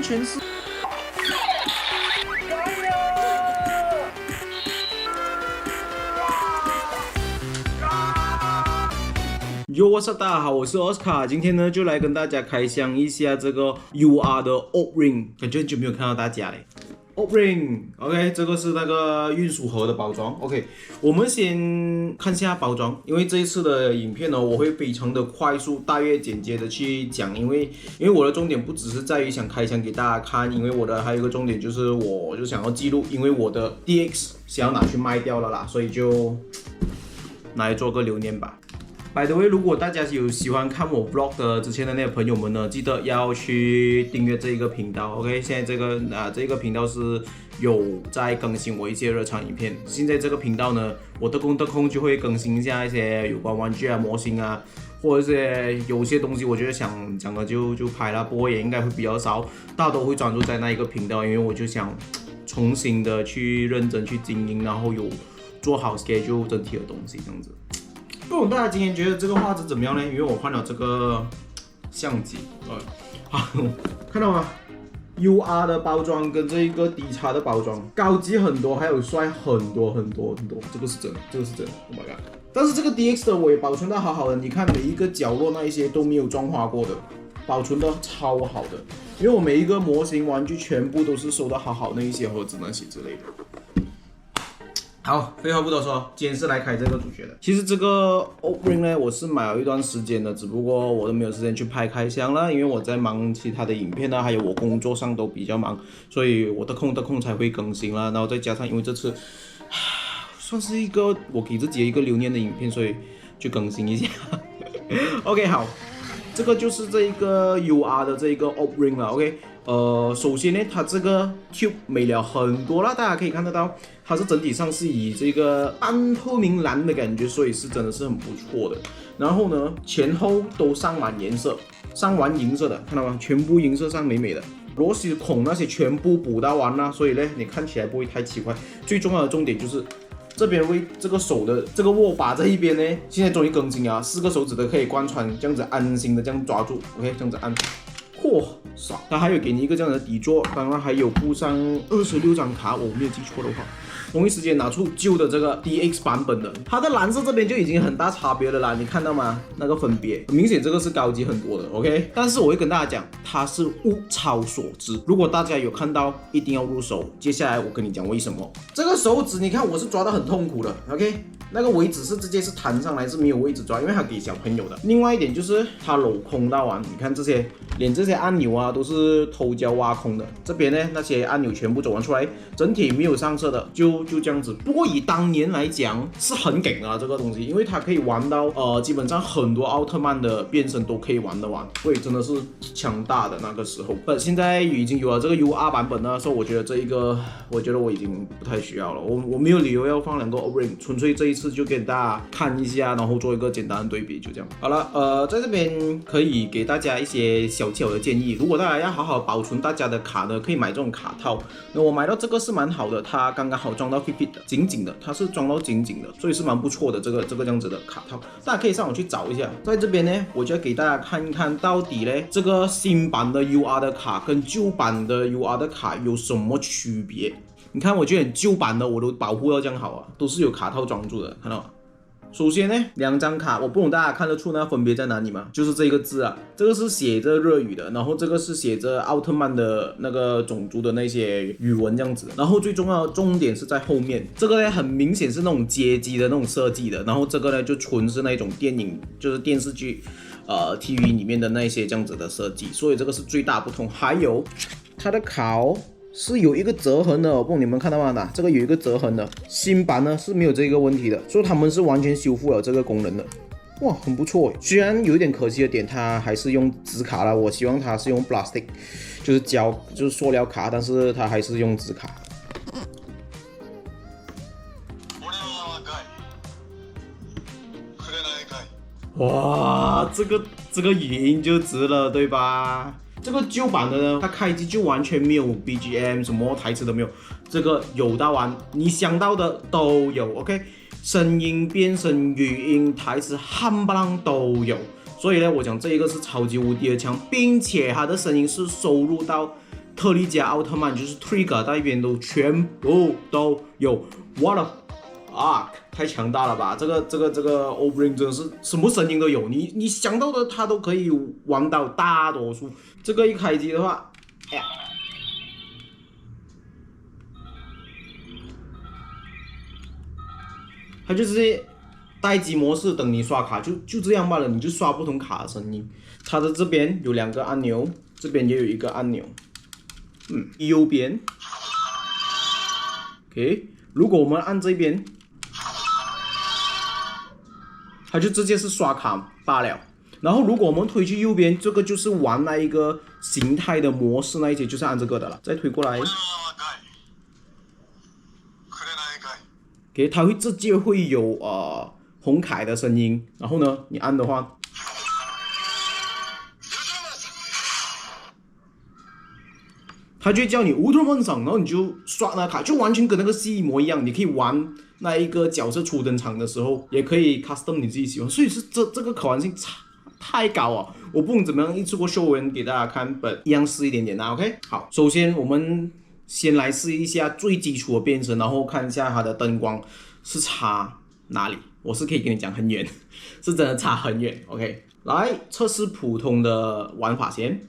全是。Yo，what's up，大家好，我是奥斯卡，今天呢就来跟大家开箱一下这个 UR 的 Opening， 感觉很久没有看到大家嘞。Opening，OK， 这个是那个运输盒的包装。OK， 我们先看一下包装，因为这一次的影片呢，我会非常的快速、大约简洁的去讲，因为我的重点不只是在于想开箱给大家看，因为我的还有一个重点就是我就想要记录，因为我的 DX 想要拿去卖掉了啦，所以就拿来做个留念吧。By the way， 如果大家有喜欢看我 vlog 的之前的那些朋友们呢，记得要去订阅这一个频道。OK， 现在这个频道是有在更新我一些日常影片。现在这个频道呢，我得空就会更新一下一些有关玩具啊、模型啊，或者是有些东西我觉得想讲的就拍了，不过也应该会比较少，大多会专注在那一个频道，因为我就想重新的去认真去经营，然后有做好 schedule 整体的东西这样子。不懂大家今天觉得这个画质怎么样呢？因为我换了这个相机，好，看到吗 ？UR 的包装跟这一个 D 叉的包装高级很多，还有帅很多，这个是真的，Oh my god！ 但是这个 DX 的我也保存得好好的，你看每一个角落那一些都没有装花过的，保存得超好的，因为我每一个模型玩具全部都是收得好好那一些盒子那些之类的。好，废话不多说，今天是来开这个主角的。其实这个 Opening 呢，我是买了一段时间的，只不过我都没有时间去拍开箱了，因为我在忙其他的影片啊，还有我工作上都比较忙，所以我的空才会更新啦。然后再加上因为这次算是一个我给自己的一个留念的影片，所以就更新一下。OK， 好，这个就是这一个 UR 的这一个 Opening 了。OK。首先呢，它这个 tube 美了很多了，大家可以看得到，它是整体上是以这个半透明蓝的感觉，所以是真的是很不错的。然后呢，前后都上完颜色，上完银色的，看到吗？全部银色上美美的，螺丝孔那些全部补到完了，所以呢，你看起来不会太奇怪。最重要的重点就是这边为这个手的这个握把这一边呢，现在终于更新了，4个手指都可以贯穿，这样子安心的这样抓住 ，OK， 这样子按。爽！它还有给你一个这样的底座，当然还有附上26张卡，我没有记错的话。同一时间拿出旧的这个 DX 版本的，它的蓝色这边就已经很大差别了啦，你看到吗？那个分别，很明显这个是高级很多的 ，OK。但是我会跟大家讲，它是物超所值。如果大家有看到，一定要入手。接下来我跟你讲为什么。这个手指，你看我是抓得很痛苦的 ，OK。那个位置是直接是弹上来，是没有位置抓，因为它给小朋友的。另外一点就是它镂空到完，你看这些，连这些按钮啊都是偷胶挖空的。这边呢，那些按钮全部走完出来，整体没有上色的，就这样子。不过以当年来讲是很梗啊，这个东西，因为它可以玩到基本上很多奥特曼的变身都可以玩得完，所以真的是强大的那个时候。现在已经有了这个 UR 版本了，所以我觉得这一个，我已经不太需要了。我没有理由要放2个 Opening， 纯粹这一次就给大家看一下，然后做一个简单的对比，就这样。好了，在这边可以给大家一些小的建议。如果大家要好好保存大家的卡呢，可以买这种卡套。那我买到这个是蛮好的，它刚刚好装到 fit 的，紧紧的，它是装到紧紧的，所以是蛮不错的。这个这样子的卡套，大家可以上网去找一下。在这边呢，我就要给大家看一看到底呢，这个新版的 UR 的卡跟旧版的 UR 的卡有什么区别。你看，我觉得旧版的我都保护到这样好啊，都是有卡套装住的，看到吗？首先呢，2张卡，我不懂大家看得出那分别在哪里吗？就是这个字啊，这个是写着日语的，然后这个是写着奥特曼的那个种族的那些语文这样子，然后最重要的重点是在后面，这个呢很明显是那种街机的那种设计的，然后这个呢就纯是那种电影，就是电视剧，TV 里面的那些这样子的设计，所以这个是最大不同。还有它的卡是有一个折痕的，我不知道你们看到吗？这个有一个折痕的，新版呢是没有这个问题的，所以他们是完全修复了这个功能的。哇，很不错耶。虽然有一点可惜的点，它还是用纸卡啦，我希望它是用 plastic， 就是就是塑料卡，但是它还是用纸卡。哇，这个语音就值了，对吧？这个旧版的呢，它开机就完全没有 BGM， 什么台词都没有。这个有到完，你想到的都有 ，OK？ 声音、变声、语音、台词，冚唪唥都有。所以呢，我讲这一个是超级无敌的强，并且它的声音是收录到特利迦奥特曼就是 Trigger 那边都全部都有。What the fuck， 太强大了吧！这个 Obring 真的是什么声音都有，你想到的他都可以玩到大多数。这个一开机的话，哎呀，它就直接待机模式，等你刷卡就这样罢了，你就刷不同卡的声音。它的这边有2个按钮，这边也有1个按钮。右边 ，OK。如果我们按这边，它就直接是刷卡罢了。然后如果我们推去右边，这个就是玩那一个形态的模式，那一些就是按这个的了。再推过来，OK， 它会直接会有红凯的声音。然后呢，你按的话。他就会叫你乌托曼上，然后你就刷那卡，就完全跟那个戏一模一样。你可以玩那一个角色初登场的时候，也可以 custom 你自己喜欢，所以是这个可玩性太高啊！我不管怎么样，一次过秀完给大家看，一样试一点点的 OK。好，首先我们先来试一下最基础的变身，然后看一下它的灯光是差哪里。我是可以跟你讲很远，是真的差很远。OK， 来测试普通的玩法先。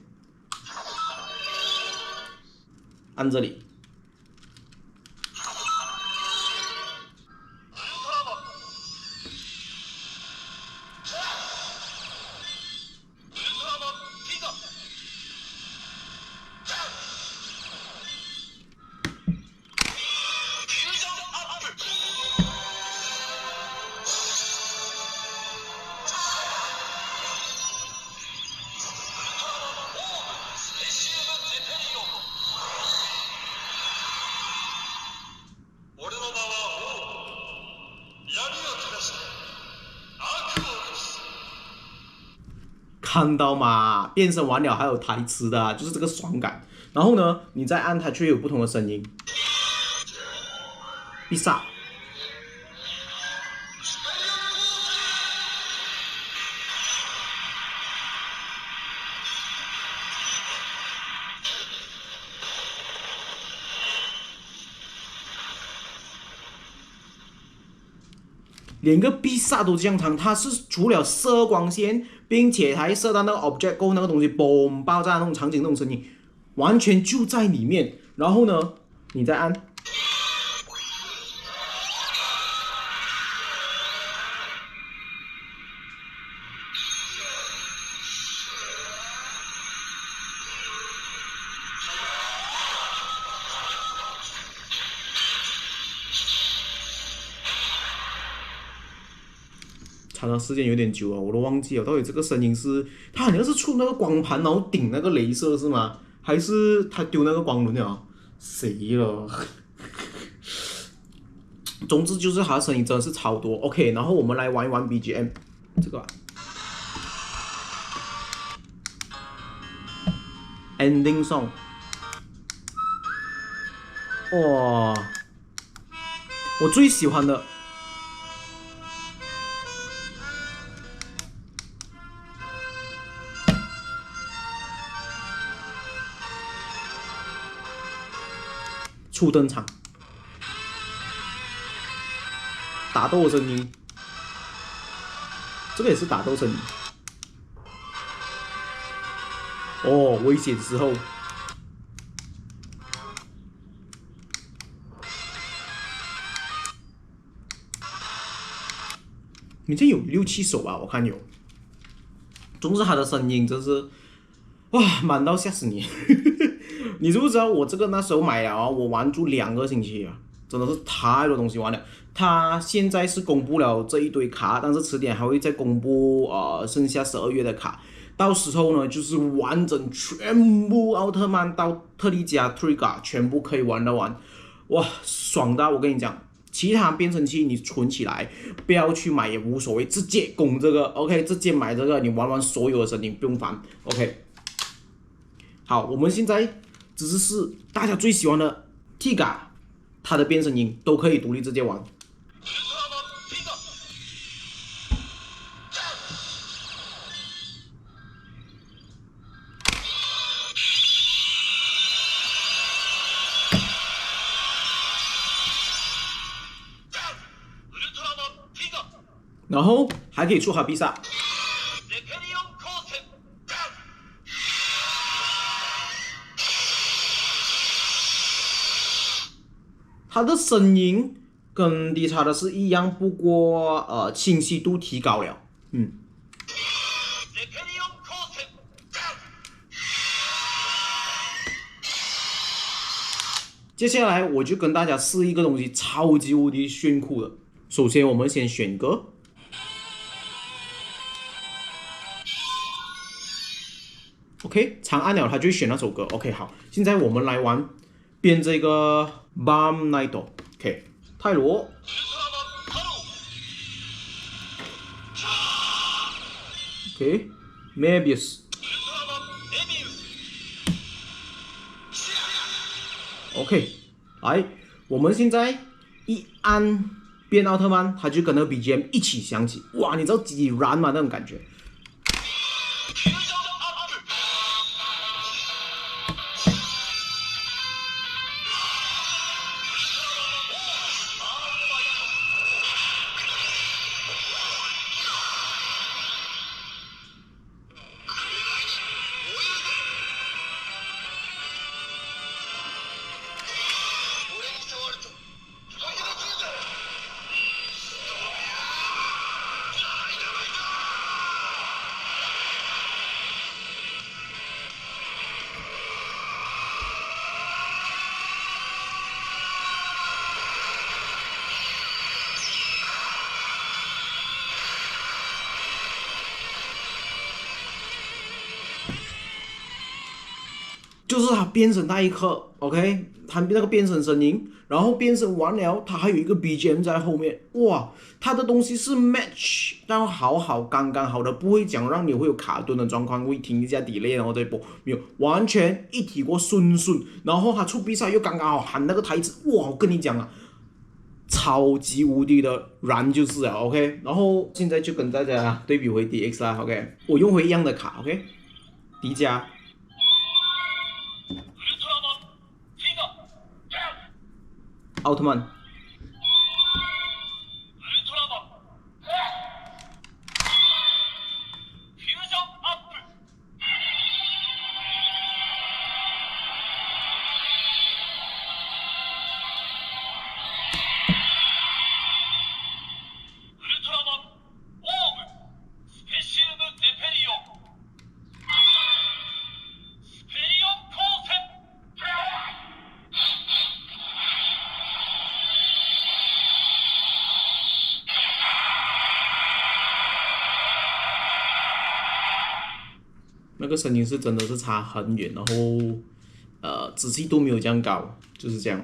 按这里，看到吗？变身完了还有台词的就是这个爽感。然后呢，你再按它却有不同的声音。必杀。连个必杀都这样长，它是除了射光线，并且还射到那个 object 过后那个东西嘣爆炸那种场景那种声音，完全就在里面。然后呢，你再按，长的时间有点久了，我都忘记了到底这个声音是它好像是出那个光盘然后顶那个镭射是吗？还是他丢那个光轮啊？谁了？总之就是它的声音真的是超多。OK， 然后我们来玩一玩 BGM 这个、Ending Song， 哇，我最喜欢的。初登场，打斗的声音，这个也是打斗声音。哦，危险时候，你这有6、7首吧？我看有。总之，他的声音真是，哇，满到吓死你！你知不知道我这个那时候买了啊？我玩足2个星期啊，真的是太多东西玩了。他现在是公布了这一堆卡，但是迟点还会再公布剩下12月的卡。到时候呢，就是完整全部奥特曼到特利迦 Trigger 全部可以玩得完，哇，爽到我跟你讲！其他变声器你存起来，不要去买也无所谓，直接攻这个 ，OK， 直接买这个，你玩完所有的声音不用烦 ，OK。好，我们现在只是大家最喜欢的 Tiga， 它的变声音都可以独立直接玩。然后还可以出哈比萨。它的声音跟迪查的是一样，不过清晰度提高了。接下来我就跟大家试一个东西，超级无敌炫酷的。首先我们先选歌。OK， 长按了它就选那首歌。OK， 好，现在我们来玩编这个 Bomb Night。OK， 泰罗。OK， Mebius。OK， 来，我们现在一按变奥特曼，它就跟那个 BGM 一起响起。哇，你知道几燃吗？那种感觉。就是它变身那一刻 ，OK， 它那个变身声音，然后变身完了，它还有一个 BGM 在后面，哇，它的东西是 match 到好刚刚好的，不会讲让你会有卡顿的状况，会停一下 delay 然后再播，没有，完全一体过顺，然后它出比赛又刚刚好喊那个台词，哇，我跟你讲啊，超级无敌的燃就是了 ，OK， 然后现在就跟大家对比回 DX 啦 ，OK， 我用回一样的卡 ，OK， 迪迦。奥特曼，那个声音是真的是差很远，然后仔细度没有这样高，就是这样。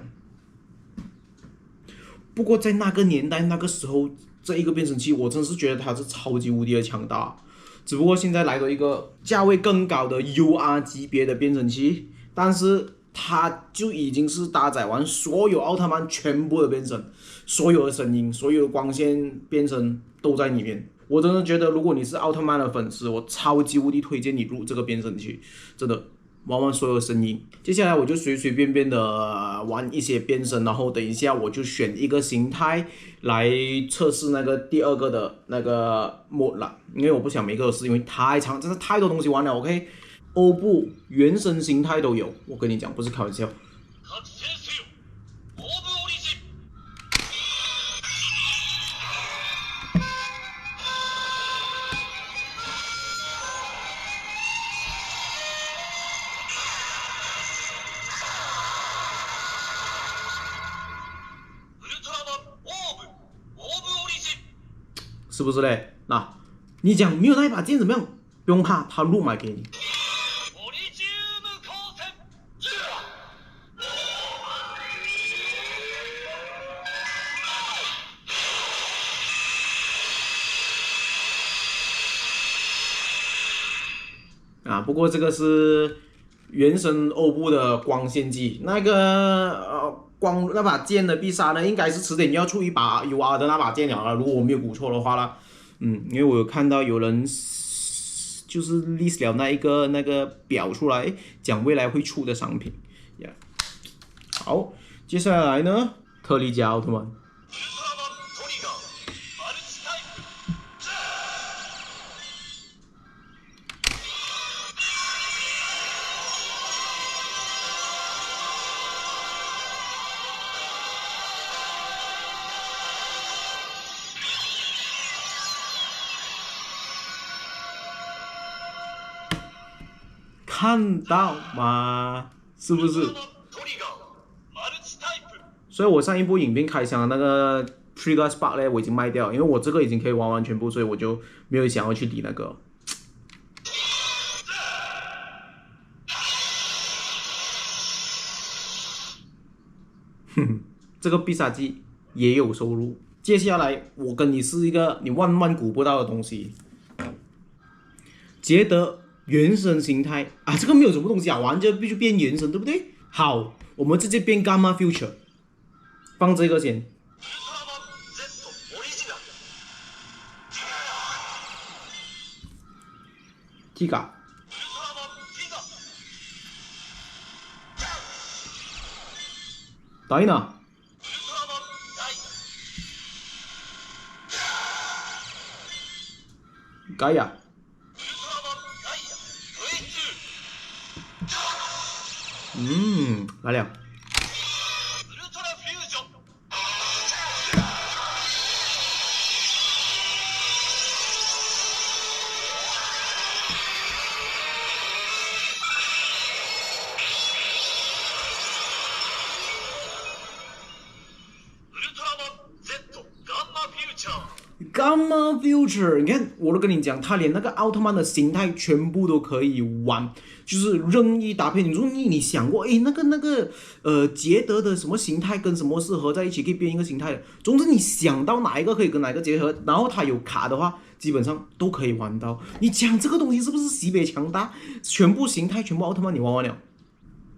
不过在那个年代那个时候，这一个变声器我真是觉得它是超级无敌的强大。只不过现在来了一个价位更高的 UR 级别的变声器，但是它就已经是搭载完所有奥特曼全部的变身，所有的声音、所有的光线变身都在里面。我真的觉得，如果你是奥特曼的粉丝，我超级无敌推荐你入这个变声器，真的玩所有声音。接下来我就随随便便的玩一些变身，然后等一下我就选一个形态来测试那个第二个的那个 mode 了，因为我不想每个都试，因为太长，真是太多东西玩了。OK， 欧布原生形态都有，我跟你讲不是开玩笑。是不是嘞？那你讲没有那一把剑怎么样？不用怕，他录买给你。不过这个是原生欧布的光线技，那个光那把剑的必杀呢，应该是迟点要出一把 UR 的那把剑了，如果我没有估错的话啦。因为我有看到有人就是 list 了那个表出来，讲未来会出的商品。好，接下来呢，特利迦奥特曼。看到吗？是不是？所以我上一部影片开箱的那个 Trigger Spark 呢，我已经卖掉，因为我这个已经可以完完全部，所以我就没有想要去理那个。这个必杀技也有收入。接下来我跟你试一个你万万估不到的东西，捷德原神形态啊，这个没有什么东西啊，玩就必须变原神，对不对？好，我们直接变 Gamma Future， 放这个先。Tiga， Dyna， Gaia， 来了。Gamma Future， 你看，我都跟你讲，他连那个奥特曼的形态全部都可以玩，就是任意搭配。你说你想过，那个捷德的什么形态跟什么是合在一起可以变一个形态的？总之你想到哪一个可以跟哪一个结合，然后它有卡的话，基本上都可以玩到。你讲这个东西是不是西北强大？全部形态，全部奥特曼你玩完了。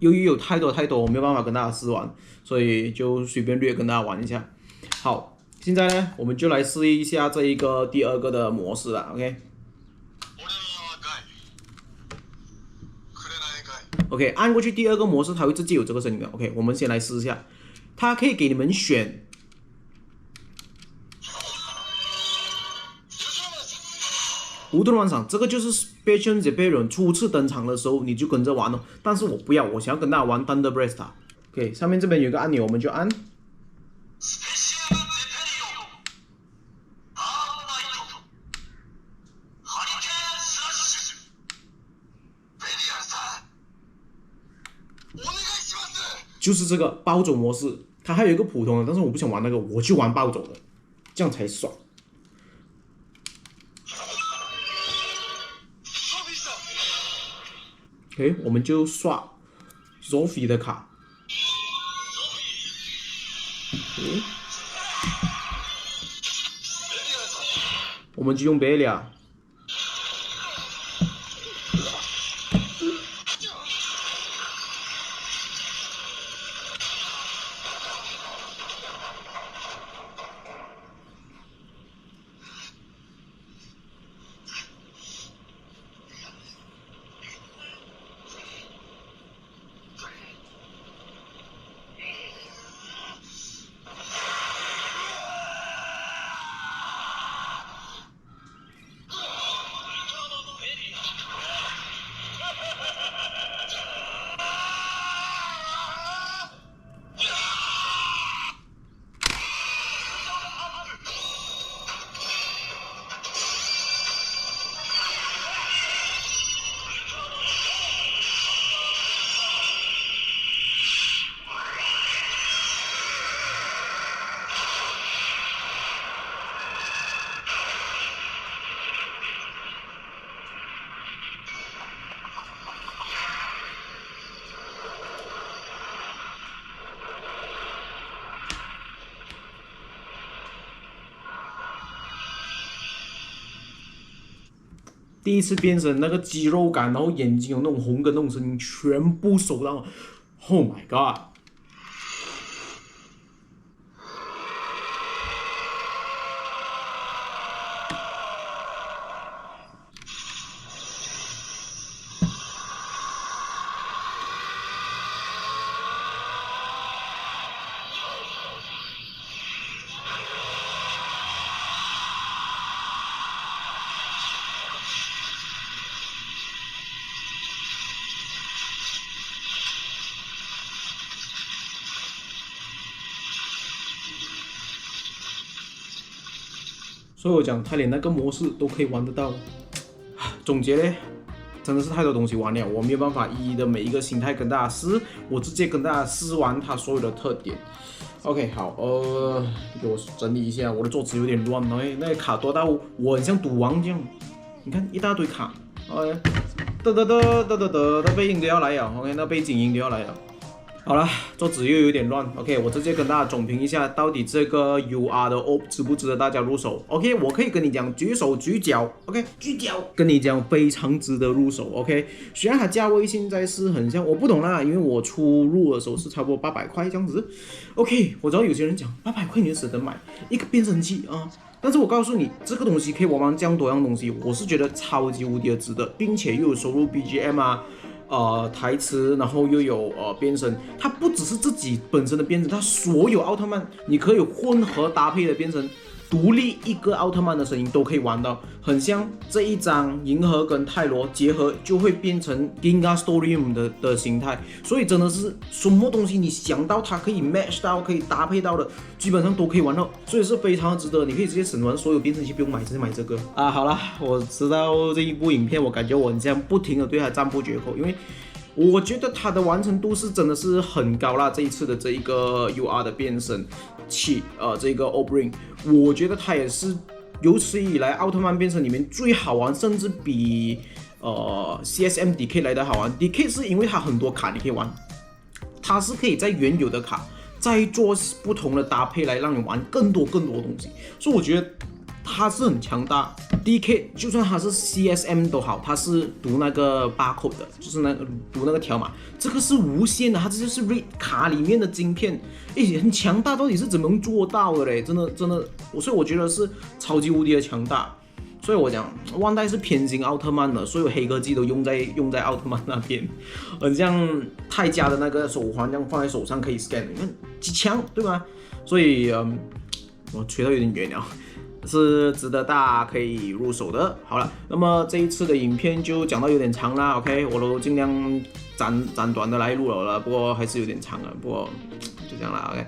由于有太多，我没有办法跟大家试玩，所以就随便略跟大家玩一下。好。现在呢，我们就来试一下这一个第二个的模式了 ，OK。按过去第二个模式，它会直接有这个声音的。OK， 我们先来试一下，它可以给你们选乌顿万赏，这个就是 Special Zeppelin 初次登场的时候你就跟着玩哦。但是我不要，我想要跟大家玩 Thunder Blast。OK， 上面这边有个按钮，我们就按。就是这个暴走模式，它还有一个普通的，但是我不想玩那个，我就玩暴走的，这样才爽。OK， 我们就刷 Sophie 的卡。我们就用 Belia。第一次变身那个肌肉感，然后眼睛有那种红跟那种声音，全部收到。Oh my god！所以我讲，他连那个模式都可以玩得到。总结呢，真的是太多东西玩了，我没有办法一一的每一个形态跟大家试，我直接跟大家试完它所有的特点。OK， 好，给我整理一下，我的桌子有点乱哦，那个卡多到我很像赌王这样，你看一大堆卡，OK， 背影都要来了 ，OK， 那背景音都要来了。好了，桌子又有点乱 ，OK， 我直接跟大家总评一下，到底这个 UR 的 OP 值不值得大家入手 ？OK， 我可以跟你讲，举手举脚 ，OK， 举脚，跟你讲非常值得入手 ，OK。虽然它价位现在是很像，我不懂啦，因为我出入的时候是差不多800块这样子。OK， 我知道有些人讲800块你就舍得买一个变声器啊，但是我告诉你，这个东西可以玩这样多样东西，我是觉得超级无敌的值得，并且又有收入 BGM 啊。台词，然后又有变声，它不只是自己本身的变声，它所有奥特曼你可以混合搭配的变声，独立一个奥特曼的声音都可以玩到，很像这一张银河跟泰罗结合就会变成 Gingastorium 的形态，所以真的是什么东西你想到它可以 match 到，可以搭配到的，基本上都可以玩到，所以是非常值得。你可以直接省完所有变声器，不用买，直接买这个啊。好啦，我知道这一部影片，我感觉我很像不停的对它赞不绝口，因为我觉得它的完成度是真的是很高啦，这一次的这一个 UR 的变声器，这个 Obring， 我觉得它也是有史以来奥特曼变身里面最好玩，甚至比CSM DK 来的好玩。DK 是因为它很多卡你可以玩，它是可以在原有的卡再做不同的搭配来让你玩更多东西，所以我觉得它是很强大。DK 就算它是 CSM 都好，它是读那个 barcode 的，就是读那个条码，这个是无限的，它这就是 read 卡里面的晶片，很强大，到底是怎么做到的嘞？真的，所以我觉得是超级无敌的强大。所以我讲万代是偏心奥特曼的，所有黑科技都用在奥特曼那边，很像泰迦的那个手环这样放在手上可以 scan， 你看几强对吧？所以我吹到有点远了。是值得大家可以入手的。好了，那么这一次的影片就讲到有点长啦 ，OK， 我都尽量斩短的来录了，不过还是有点长了，不过就这样啦 ，OK，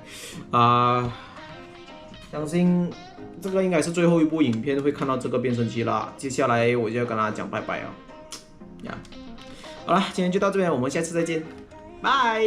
相信这个应该是最后一部影片会看到这个变声器啦，接下来我就要跟大家讲拜拜啊，好了，今天就到这边，我们下次再见，拜。